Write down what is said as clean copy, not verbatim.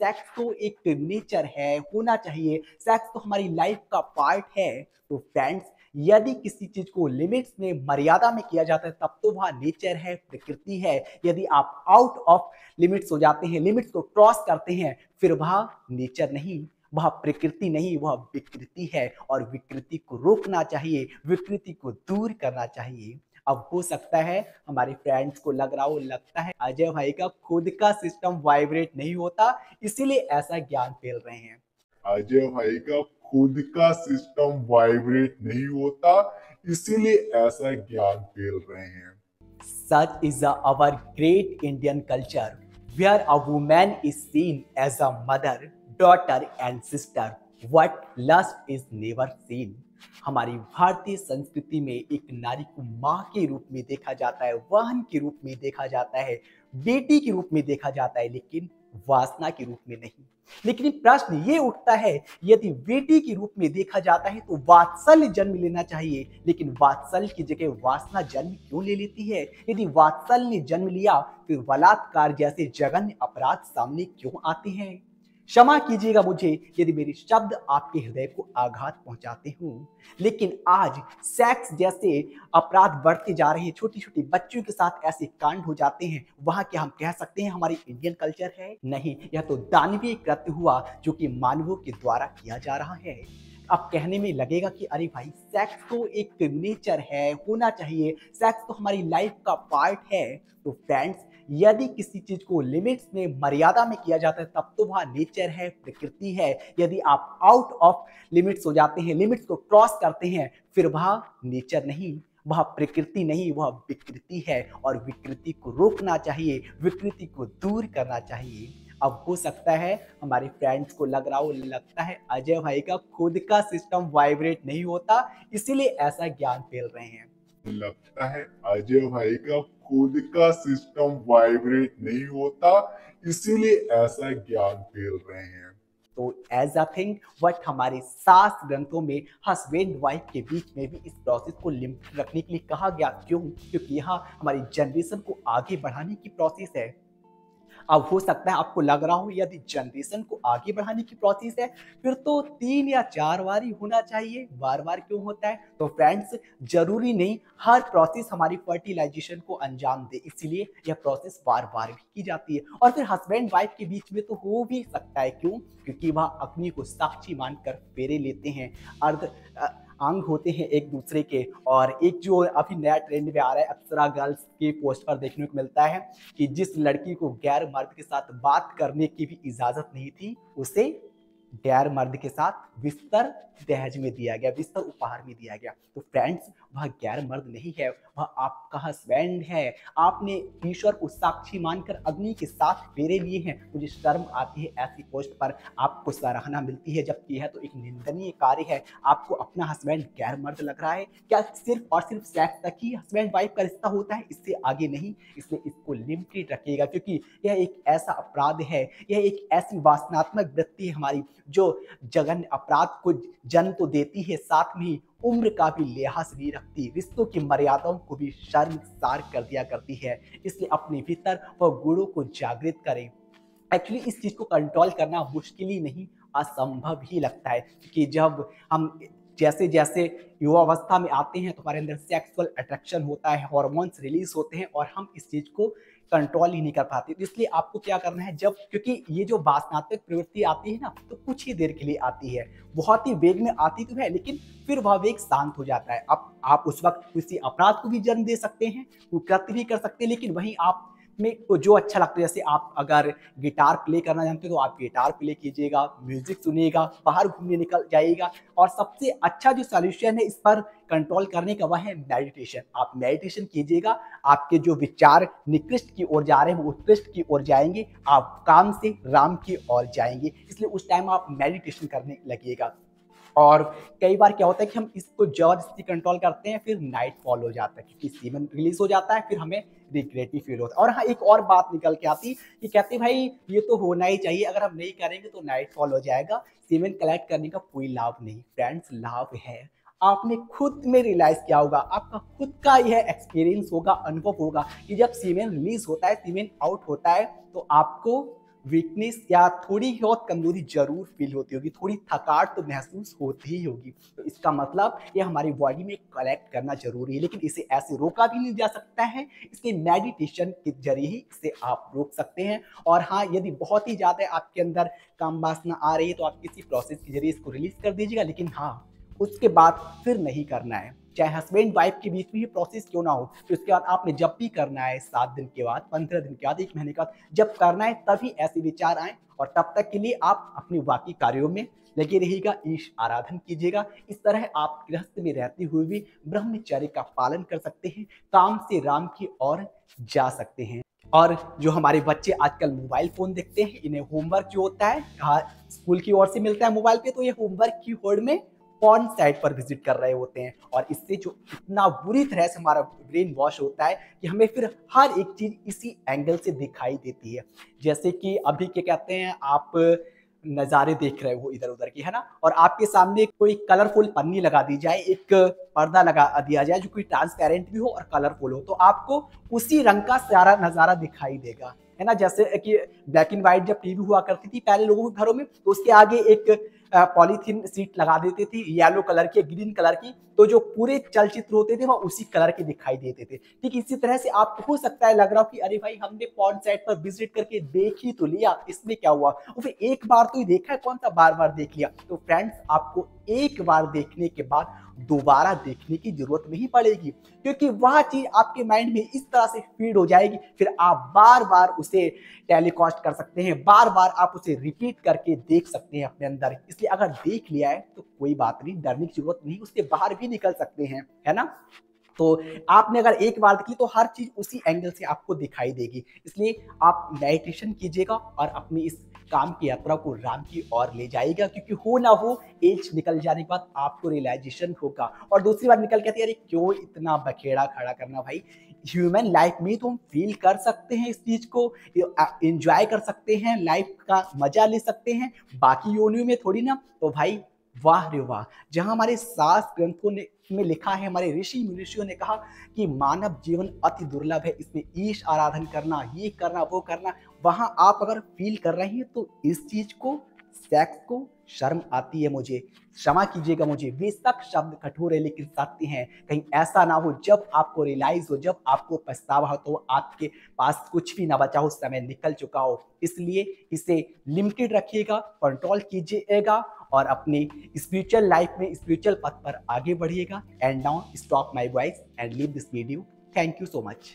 Sex तो एक nature है, होना चाहिए, सेक्स तो हमारी लाइफ का पार्ट है। तो फ्रेंड्स, यदि किसी चीज को लिमिट्स में, मर्यादा में किया जाता है तब तो वह नेचर है, प्रकृति है। यदि आप आउट ऑफ लिमिट्स हो जाते हैं, लिमिट्स को क्रॉस करते हैं, फिर वह नेचर नहीं, वह प्रकृति नहीं, वह विकृति है। और विकृति को रोकना चाहिए, विकृति को दूर करना चाहिए। अब हो सकता है हमारे फ्रेंड्स को लग रहा हो, लगता है अजय भाई का खुद का सिस्टम वाइब्रेट नहीं होता, इसीलिए ऐसा ज्ञान फैल रहे हैं। अजय भाई का खुद का सिस्टम वाइब्रेट नहीं होता, इसीलिए ऐसा ज्ञान फैल रहे हैं। Such is our great Indian culture, where a woman is seen as a mother, daughter and sister. What lust is never seen. हमारी भारतीय संस्कृति में एक नारी को माँ के रूप में देखा जाता है, बहन के रूप में देखा जाता है, बेटी के रूप में देखा जाता है, लेकिन वासना के रूप में नहीं। लेकिन प्रश्न ये उठता है, यदि बेटी के रूप में देखा जाता है तो वात्सल्य जन्म लेना चाहिए, लेकिन वात्सल्य की जगह वासना जन्म क्यों ले लेती है? यदि वात्सल्य ने जन्म लिया फिर बलात्कार जैसे जघन्य अपराध सामने क्यों आते हैं? क्षमा कीजिएगा मुझे यदि मेरे शब्द आपके हृदय को आघात पहुंचाते हूं, लेकिन आज सेक्स जैसे अपराध बढ़ते जा रहे हैं, छोटी छोटी बच्चों के साथ ऐसे कांड हो जाते हैं, वहां क्या हम कह सकते हैं हमारी इंडियन कल्चर है? नहीं, यह तो दानवीय कृत्य हुआ जो कि मानवों के द्वारा किया जा रहा है। अब कहने में लगेगा कि अरे भाई, सेक्स तो एक नेचर है, होना चाहिए, सेक्स तो हमारी लाइफ का पार्ट है। तो फ्रेंड्स, यदि किसी चीज को लिमिट्स में, मर्यादा में किया जाता है तब तो वह नेचर है, प्रकृति है। यदि आप आउट ऑफ लिमिट्स हो जाते हैं, लिमिट्स को क्रॉस करते हैं, फिर वह नेचर नहीं, वह प्रकृति नहीं, वह विकृति है। और विकृति को रोकना चाहिए, विकृति को दूर करना चाहिए। अब हो सकता है हमारे फ्रेंड्स को लग रहा हो, लगता है अजय भाई का खुद का सिस्टम वाइब्रेट नहीं होता, इसीलिए ऐसा ज्ञान फैल रहे हैं। लगता है अजय भाई का खुद का सिस्टम वाइब्रेट नहीं होता, इसीलिए ऐसा ज्ञान फैल रहे हैं। तो एज अ थिंग वट हमारे शास्त्र ग्रंथों में हस्बैंड वाइफ के बीच में भी इस प्रोसेस को लिमिट रखने के लिए कहा गया। क्यों? क्योंकि यह हमारी जनरेशन को आगे बढ़ाने की प्रोसेस है। अब हो सकता है आपको लग रहा हो, यदि जनरेशन को आगे बढ़ाने की प्रोसेस है फिर तो 3 या 4 बार ही होना चाहिए, बार बार क्यों होता है? तो फ्रेंड्स, जरूरी नहीं हर प्रोसेस हमारी फर्टिलाइजेशन को अंजाम दे, इसीलिए यह प्रोसेस बार बार भी की जाती है। और फिर हस्बैंड वाइफ के बीच में तो हो भी सकता है। क्यों? क्योंकि वह अग्नि को साक्षी मानकर फेरे लेते हैं, अर्ध अंग होते हैं एक दूसरे के। और एक जो अभी नया ट्रेंड में आ रहा है, अप्सरा गर्ल्स के पोस्ट पर देखने को मिलता है कि जिस लड़की को गैर मर्द के साथ बात करने की भी इजाजत नहीं थी, उसे गैर मर्द के साथ बिस्तर दहेज में दिया गया, बिस्तर उपहार में दिया गया। तो फ्रेंड्स, वह गैर मर्द नहीं है, वह आपका हस्बैंड है। आपने ईश्वर को साक्षी मानकर अग्नि के साथ फेरे लिए हैं। मुझे शर्म आती है ऐसी पोस्ट पर आपको सराहना मिलती है, जबकि यह तो एक निंदनीय कार्य है। आपको अपना हस्बैंड गैर मर्द लग रहा है क्या? सिर्फ और सिर्फ सेक्स तक ही हस्बैंड वाइफ का रिश्ता होता है, इससे आगे नहीं। इसलिए इसको लिमिटेड रखिएगा, क्योंकि यह एक ऐसा अपराध है, यह एक ऐसी वासनात्मक वृत्ति है हमारी, जो जघन्य अपराध को जन्म तो देती है, साथ में ही उम्र का भी लिहाज नहीं रखती, रिश्तों की मर्यादाओं को भी शर्मसार कर दिया करती है। इसलिए अपने भीतर वह गुणों को जागृत करें। एक्चुअली इस चीज को कंट्रोल करना मुश्किल ही नहीं, असंभव ही लगता है, क्योंकि जब हम जैसे जैसे युवावस्था में आते हैं तो हमारे अंदर सेक्सुअल अट्रैक्शन होता है, हार्मोन्स रिलीज होते हैं और हम इस चीज को कंट्रोल ही नहीं कर पाते। तो इसलिए आपको क्या करना है, जब, क्योंकि ये जो वासनात्मक प्रवृत्ति आती है ना, तो कुछ ही देर के लिए आती है, बहुत ही वेग में आती तो है, लेकिन फिर वह वेग शांत हो जाता है। अब आप उस वक्त किसी अपराध को भी जन्म दे सकते हैं, वो कृत्य भी कर सकते हैं, लेकिन वहीं आप में को जो अच्छा लगता है, जैसे आप अगर गिटार प्ले करना जानते हो तो आप गिटार प्ले कीजिएगा, म्यूजिक सुनिएगा, बाहर घूमने निकल जाइएगा। और सबसे अच्छा जो सॉल्यूशन है इस पर कंट्रोल करने का, वह है मेडिटेशन। आप मेडिटेशन कीजिएगा, आपके जो विचार निकृष्ट की ओर जा रहे हैं वो उत्कृष्ट की ओर जाएंगे, आप काम से राम की ओर जाएंगे। इसलिए उस टाइम आप मेडिटेशन करने लगिएगा। और कई बार क्या होता है कि हम इसको जबरदस्ती कंट्रोल करते हैं, फिर नाइट फॉल हो जाता है, क्योंकि सीमन रिलीज हो जाता है, फिर हमें रिग्रेट भी फील होता है। और हाँ, एक और बात निकल के आती कि कहते भाई ये तो होना ही चाहिए, अगर हम नहीं करेंगे तो नाइट फॉल हो जाएगा, सीमन कलेक्ट करने का कोई लाभ नहीं। फ्रेंड्स, लाभ है। आपने खुद में रियलाइज किया होगा, आपका खुद का यह एक्सपीरियंस होगा, अनुभव होगा कि जब सीमेन रिलीज होता है, सीमेन आउट होता है, तो आपको वीकनेस या थोड़ी बहुत कमजोरी जरूर फील होती होगी, थोड़ी थकावट तो महसूस होती ही होगी। तो इसका मतलब ये हमारी बॉडी में कलेक्ट करना जरूरी है, लेकिन इसे ऐसे रोका भी नहीं जा सकता है। इसके मेडिटेशन के जरिए ही इसे आप रोक सकते हैं। और हाँ, यदि बहुत ही ज्यादा आपके अंदर काम वासना आ रही है तो आप किसी प्रोसेस के जरिए इसको रिलीज कर दीजिएगा, लेकिन हाँ, उसके बाद फिर नहीं करना है। चाहे हस्बैंड वाइफ के बीच में ही प्रोसेस क्यों ना हो, तो उसके बाद आपने जब भी करना है, 7 दिन के बाद, 15 दिन के बाद, 1 महीने के बाद, जब करना है तभी ऐसे विचार आए। और तब तक के लिए आप अपने बाकी कार्यों में लगे रहिएगा, ईश आराधन कीजिएगा। इस तरह आप गृहस्थ में रहते हुए भी ब्रह्मचर्य का पालन कर सकते हैं, काम से राम की ओर जा सकते हैं। और जो हमारे बच्चे आजकल मोबाइल फोन देखते हैं, इन्हें होमवर्क जो होता है स्कूल की ओर से मिलता है मोबाइल पे, तो ये होमवर्क की होड़ में पॉर्न साइट पर विजिट कर रहे होते हैं। और इससे जो इतना बुरी तरह से हमारा ब्रेन वॉश होता है कि हमें फिर हर एक चीज इसी एंगल से दिखाई देती है। जैसे कि अभी क्या कहते हैं, आप नज़ारे देख रहे हो इधर उधर की, है ना, और आपके सामने कोई कलरफुल पन्नी लगा दी जाए, एक पर्दा लगा दिया जाए जो कोई ट्रांसपेरेंट भी हो और कलरफुल हो, तो आपको उसी रंग का सारा नज़ारा दिखाई देगा, है ना। जैसे कि ब्लैक एंड व्हाइट जब टीवी हुआ करती थी पहले लोगों के घरों में, तो उसके आगे एक पॉलीथीन सीट लगा देती थी येलो कलर की, ग्रीन कलर की, तो जो पूरे चलचित्र होते थे वह उसी कलर के दिखाई देते थे। ठीक इसी तरह से आपको हो सकता है लग रहा हो कि अरे भाई, हमने पॉर्न साइट पर विजिट करके देख ही तो लिया, इसमें क्या हुआ, और फिर एक बार तो ही देखा है, कौन सा बार बार देख लिया। तो फ्रेंड्स, आपको एक बार देखने के बाद दोबारा देखने की जरूरत नहीं पड़ेगी, क्योंकि वह चीज आपके माइंड में इस तरह से फीड हो जाएगी, फिर आप बार बार उसे टेलीकास्ट कर सकते हैं, बार बार आप उसे रिपीट करके देख सकते हैं अपने अंदर। इसलिए अगर देख लिया है तो कोई बात नहीं, डरने की जरूरत नहीं, उसके बाहर भी निकल सकते हैं, है ना। तो आपने अगर एक बार देखी तो हर चीज उसी एंगल से आपको दिखाई देगी। इसलिए आप मेडिटेशन कीजिएगा और अपनी इस काम की यात्रा को राम की ओर ले जाएगा, क्योंकि हो ना हो एज निकल जाने के बाद आपको रियलाइजेशन होगा। और दूसरी बार निकल के आती है, अरे क्यों इतना बखेड़ा खड़ा करना भाई, ह्यूमन लाइफ में तो हम फील कर सकते हैं, इस चीज को एंजॉय कर सकते हैं, लाइफ का मजा ले सकते हैं, बाकी योनियों में थोड़ी ना। तो भाई वाह रे वाह, जहां हमारे शास्त्र ग्रंथों ने में लिखा है, हमारे ऋषि मुनिषियों ने कहा कि मानव जीवन अति दुर्लभ है, इसमें ईश आराधन करना, ये करना, वो करना, वहां आप अगर फील कर रहे हैं तो इस चीज को, सेक्स को, शर्म आती है मुझे, क्षमा कीजिएगा मुझे, बेशक शब्द कठोर है लेकिन सत्य है। कहीं ऐसा ना हो जब आपको रियलाइज हो, जब आपको पछतावा हो, तो आपके पास कुछ भी ना बचा हो, समय निकल चुका हो। इसलिए इसे लिमिटेड रखिएगा, कंट्रोल कीजिएगा और अपनी स्पिरिचुअल लाइफ में स्पिरिचुअल पथ पर आगे बढ़िएगा। And now stop my voice and leave this video. Thank you so much.